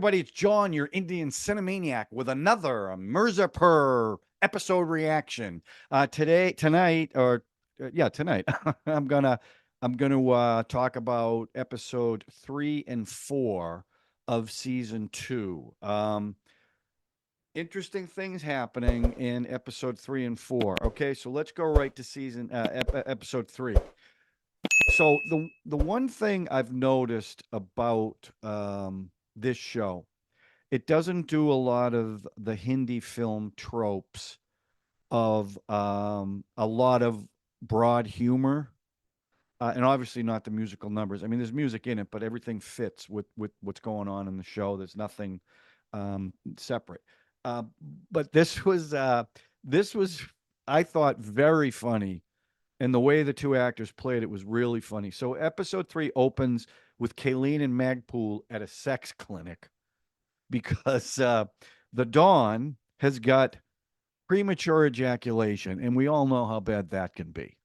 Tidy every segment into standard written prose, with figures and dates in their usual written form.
everybody, it's John, your Indian Cine-MANIAC, with another Mirzapur episode reaction. Tonight, yeah, tonight, I'm gonna talk about episode 3 and 4 of season 2. Interesting things happening in episode 3 and 4. Okay, so let's go right to episode 3. So the one thing I've noticed about this show, it doesn't do a lot of the Hindi film tropes of a lot of broad humor, and obviously not the musical numbers. I mean, there's music in it, but everything fits with what's going on in the show. There's nothing separate. Uh, but this was I thought very funny, and the way the two actors played it was really funny. So episode 3 opens with Kayleen and Magpul at a sex clinic because the Dawn has got premature ejaculation, and we all know how bad that can be.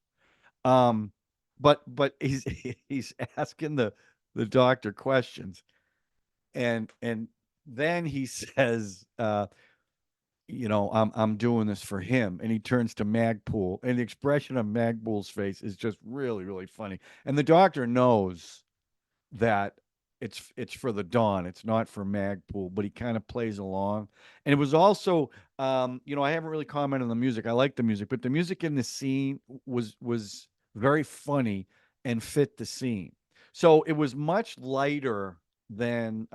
Um, but he's asking the doctor questions, and then he says, I'm doing this for him, and he turns to Magpul, and the expression on Magpul's face is just really really funny, and the doctor knows that it's for the Dawn. It's not for Magpul, but he kind of plays along. And it was also, I haven't really commented on the music. I like the music, but the music in the scene was very funny and fit the scene. So it was much lighter opening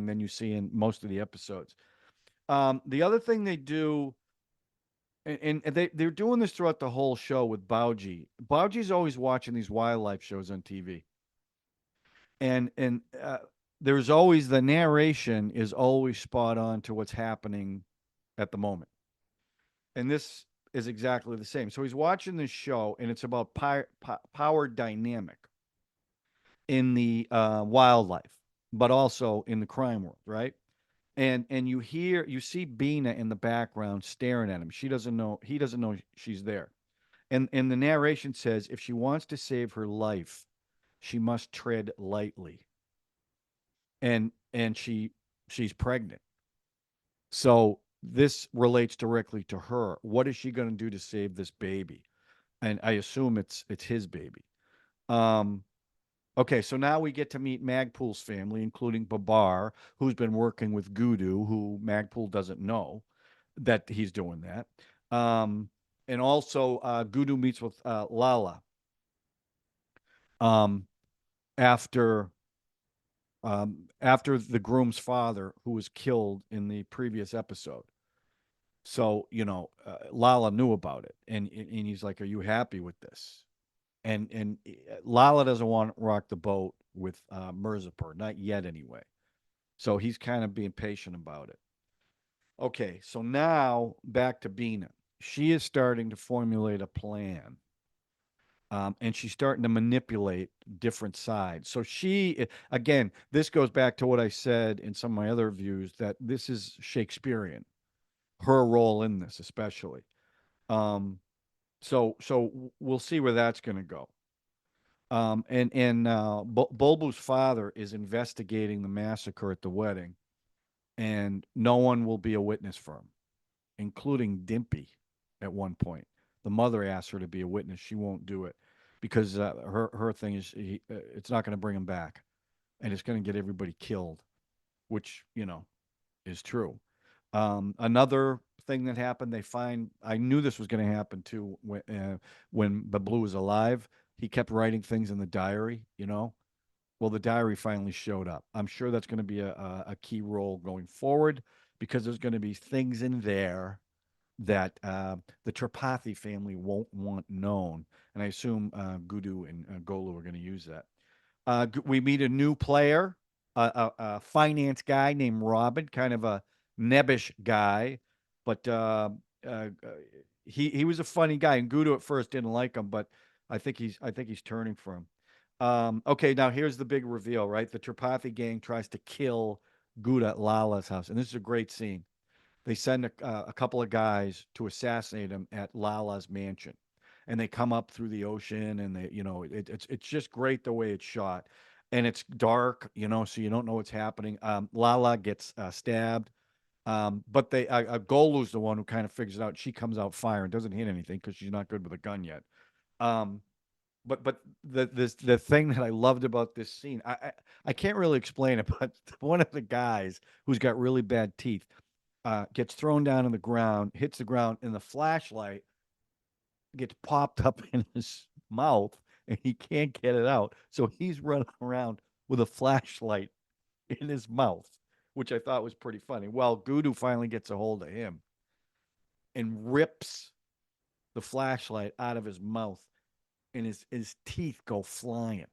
than you see in most of the episodes. The other thing they do, and they're doing this throughout the whole show with Bauji. Bauji's always watching these wildlife shows on TV, and there's always the narration is always spot on to what's happening at the moment, and this is exactly the same. So he's watching this show, and it's about power dynamic in the wildlife, but also in the crime world, right? And you see Beena in the background staring at him. She doesn't know He doesn't know she's there, and the narration says if she wants to save her life, she must tread lightly, and she's pregnant. So this relates directly to her. What is she going to do to save this baby? And I assume it's his baby. Um, okay, so now we get to meet Magpul's family, including Babar, who's been working with Guddu, who Magpul doesn't know that he's doing that. And also, Guddu meets with Lala um, after after the groom's father, who was killed in the previous episode. So Lala knew about it, and he's like, "Are you happy with this?" And Lala doesn't want to rock the boat with Mirzapur, not yet anyway. So he's kind of being patient about it. Okay, so now back to Beena. She is starting to formulate a plan, and she's starting to manipulate different sides. So again, this goes back to what I said in some of my other views, that this is Shakespearean, her role in this, especially. Um, so we'll see where that's going to go. And Bulbu's father is investigating the massacre at the wedding, and no one will be a witness for him, including Dimpy. At one point, the mother asks her to be a witness. She won't do it because her thing is it's not going to bring him back, and it's going to get everybody killed, which is true. Another thing that happened, I knew this was going to happen too when Bablu was alive. He kept writing things in the diary, Well, the diary finally showed up. I'm sure that's going to be a key role going forward because there's going to be things in there that the Tripathi family won't want known. And I assume Guddu and Golu are going to use that. We meet a new player, a finance guy named Robin, kind of a nebbish guy, but uh, he was a funny guy. And Guddu at first didn't like him, but I think he's turning for him. Okay, now here's the big reveal, right? The Tripathi gang tries to kill Gouda at Lala's house, and this is a great scene. They send a couple of guys to assassinate him at Lala's mansion, and they come up through the ocean, and it's just great the way it's shot. and it's dark, so you don't know what's happening. Lala gets stabbed. But Golu's the one who kind of figures it out. She comes out firing, doesn't hit anything because she's not good with a gun yet. Um, but the thing that I loved about this scene, I can't really explain it, but one of the guys who's got really bad teeth gets thrown down on the ground, hits the ground, and the flashlight gets popped up in his mouth, and he can't get it out. So he's running around with a flashlight in his mouth, which I thought was pretty funny. Well, Guddu finally gets a hold of him and rips the flashlight out of his mouth, and his teeth go flying.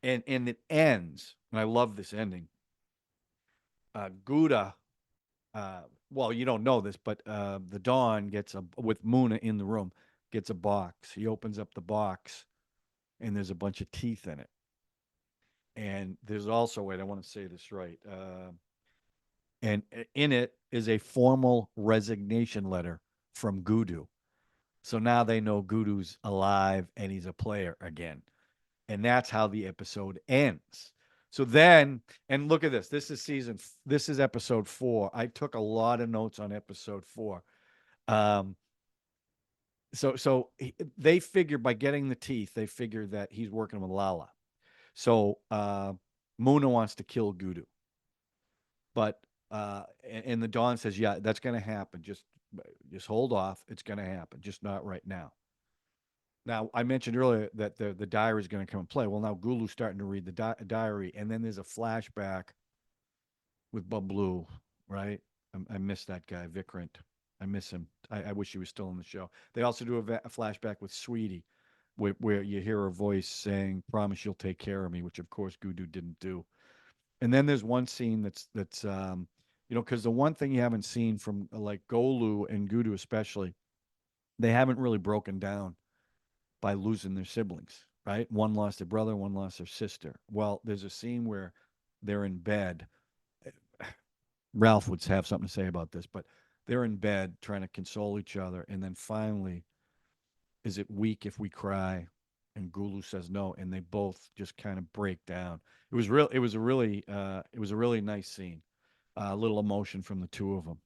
And it ends, and I love this ending. Gouda, well, you don't know this, but the Dawn gets with Muna in the room, gets a box. He opens up the box, and there's a bunch of teeth in it. And there's also, wait, I want to say this right. And in it is a formal resignation letter from Guddu. So now they know Guddu's alive and he's a player again. And that's how the episode ends. So then, and look at this. This is episode 4. I took a lot of notes on episode 4. Um, they figure by getting the teeth, they figure that he's working with Lala. So Muna wants to kill Guddu. But and the Dawn says, yeah, that's going to happen. Just hold off. It's going to happen. Just not right now. Now, I mentioned earlier that the diary is going to come and play. Well, now Gulu's starting to read the diary, and then there's a flashback with Blue, right? I miss that guy, Vikrant. I miss him. I wish he was still in the show. They also do a flashback with Sweetie, where you hear her voice saying, "Promise you'll take care of me," which of course Guddu didn't do. And then there's one scene that's because the one thing you haven't seen from like Golu and Guddu especially, they haven't really broken down by losing their siblings, right? One lost their brother, one lost their sister. Well, there's a scene where they're in bed. Ralph would have something to say about this, but they're in bed trying to console each other, and then finally, is it weak if we cry? And Gulu says no, and they both just kind of break down. It was real. It was a really nice scene. A little emotion from the two of them.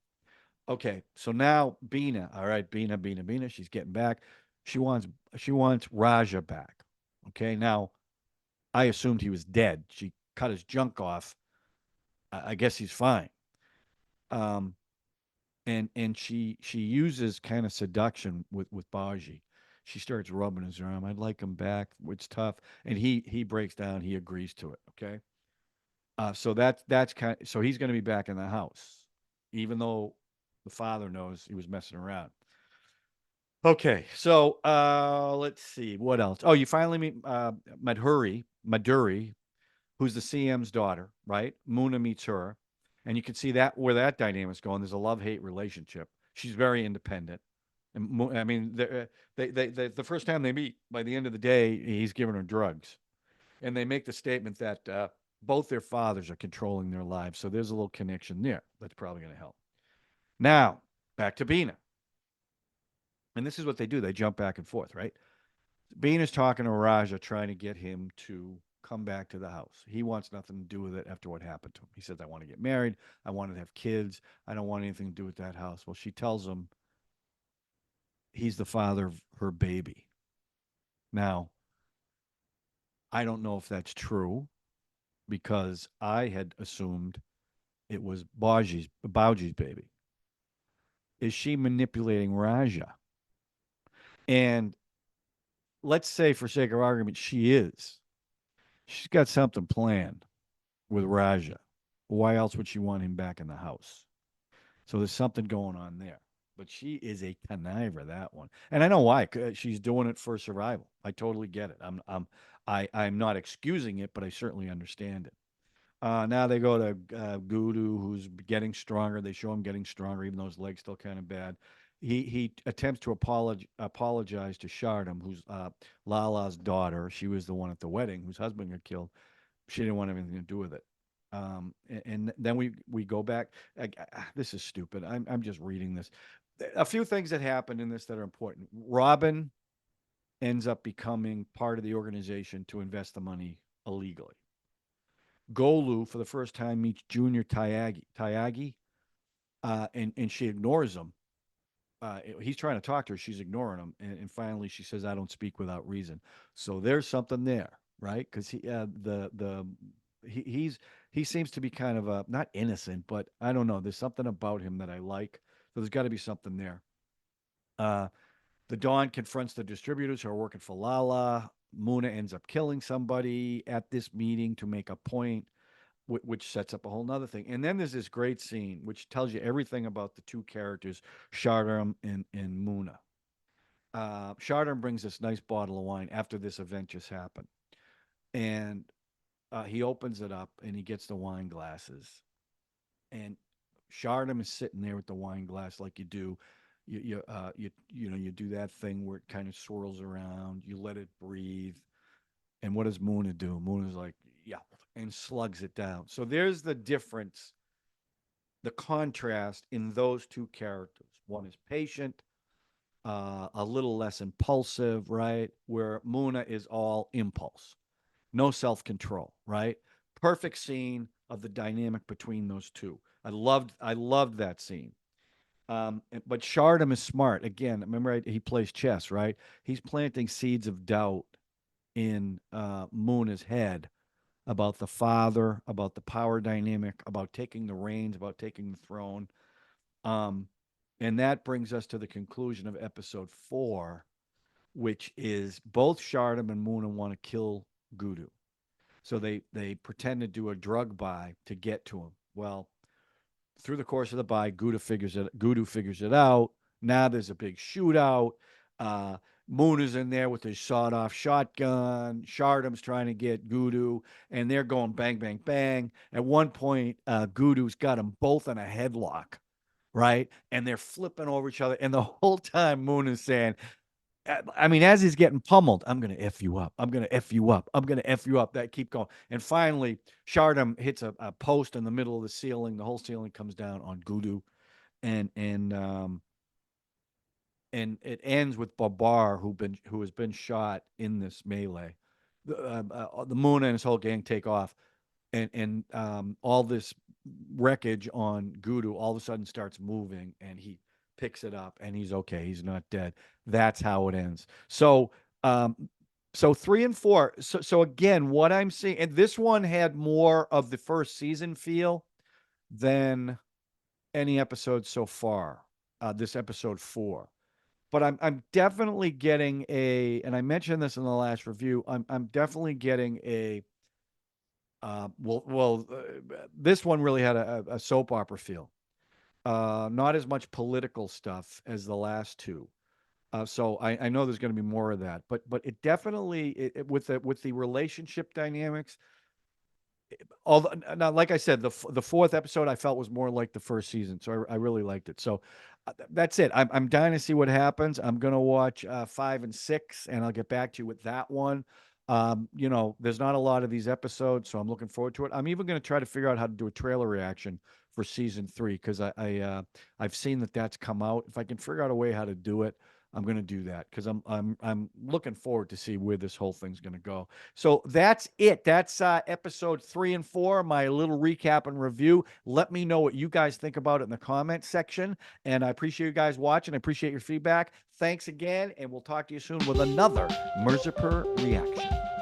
Okay, so now Beena. All right, Beena. She's getting back. She wants she wants Raja back. Okay, now I assumed he was dead. She cut his junk off. I guess he's fine. Um, and she uses kind of seduction with Baji. She starts rubbing his arm. I'd like him back. It's tough, and he breaks down. He agrees to it. Okay, so that's kind. So he's going to be back in the house, even though the father knows he was messing around. Okay, so let's see what else. Oh, you finally meet Maduri, who's the CM's daughter, right? Muna meets her, and you can see that where that dynamic's going. There's a love-hate relationship. She's very independent, and I mean, the first time they meet, by the end of the day, he's giving her drugs, and they make the statement that both their fathers are controlling their lives. So there's a little connection there. That's probably going to help. Now back to Bina, and this is what they do. They jump back and forth, right? Bean is talking to Raja, trying to get him to come back to the house. He wants nothing to do with it after what happened to him. He says, I want to get married. I want to have kids. I don't want anything to do with that house. Well, she tells him he's the father of her baby. Now, I don't know if that's true because I had assumed it was Bauji's baby. Is she manipulating Raja? And let's say, for sake of argument, she is. She's got something planned with Raja. Why else would she want him back in the house? So there's something going on there. But she is a conniver, that one, and I know why. She's doing it for survival. I totally get it. I'm not excusing it, but I certainly understand it. Now they go to Guddu, who's getting stronger. They show him getting stronger, even though his leg's still kind of bad. He attempts to apologize to Shardam, who's Lala's daughter. She was the one at the wedding whose husband got killed. She didn't want anything to do with it. And then we go back. This is stupid. I'm just reading this. A few things that happen in this that are important. Robin ends up becoming part of the organization to invest the money illegally. Golu, for the first time, meets Junior Tyagi, and she ignores him. He's trying to talk to her. She's ignoring him. And finally, she says, I don't speak without reason. So there's something there, right? Because he seems to be kind of not innocent, but I don't know. There's something about him that I like. So there's got to be something there. Uh, the Dawn confronts the distributors who are working for Lala. Muna ends up killing somebody at this meeting to make a point, which sets up a whole nother thing. And then there's this great scene which tells you everything about the two characters, Shardarm and Muna. Shardarm brings this nice bottle of wine after this event just happened. And he opens it up and he gets the wine glasses. And Shardarm is sitting there with the wine glass like you do. You do that thing where it kind of swirls around. You let it breathe. And what does Muna do? Muna's like, yeah, and slugs it down. So there's the difference, the contrast in those two characters. One is patient, a little less impulsive, right? Where Muna is all impulse, no self control, right? Perfect scene of the dynamic between those two. I loved that scene. But Shardam is smart. Again, remember he plays chess, right? He's planting seeds of doubt in Muna's head about the father, about the power dynamic, about taking the reins, about taking the throne. Um, and that brings us to the conclusion of episode 4, which is both Shardam and Muna want to kill Guddu. So they pretend to do a drug buy to get to him. Well, through the course of the buy, Guddu figures it out. Now there's a big shootout. Uh, Moon is in there with his sawed-off shotgun. Shardam's trying to get Guddu, and they're going bang, bang, bang. At one point, Guddu's got them both in a headlock, right? And they're flipping over each other. And the whole time, Moon is saying, I mean, as he's getting pummeled, I'm going to F you up. I'm going to F you up. I'm going to F you up. That keep going. And finally, Shardam hits a post in the middle of the ceiling. The whole ceiling comes down on Guddu. And, and, um, and it ends with Babar, who has been shot in this melee. The Moon and his whole gang take off, and all this wreckage on Guddu all of a sudden starts moving, and he picks it up, and he's okay. He's not dead. That's how it ends. Um, so 3 and 4. So again, what I'm seeing, and this one had more of the first season feel than any episode so far. This episode 4. But I'm definitely getting and I mentioned this in the last review. I'm definitely getting this one really had a soap opera feel. Not as much political stuff as the last two. So I know there's going to be more of that, but it definitely with the relationship dynamics. Although now, like I said, the fourth episode I felt was more like the first season, so I really liked it. So that's it. I'm dying to see what happens. I'm gonna watch 5 and 6, and I'll get back to you with that one. There's not a lot of these episodes, so I'm looking forward to it. I'm even gonna try to figure out how to do a trailer reaction for season 3 because I've seen that that's come out. If I can figure out a way how to do it, I'm going to do that because I'm looking forward to see where this whole thing's going to go. So that's it. That's episode 3 and 4. My little recap and review. Let me know what you guys think about it in the comment section. And I appreciate you guys watching. I appreciate your feedback. Thanks again, and we'll talk to you soon with another Mirzapur reaction.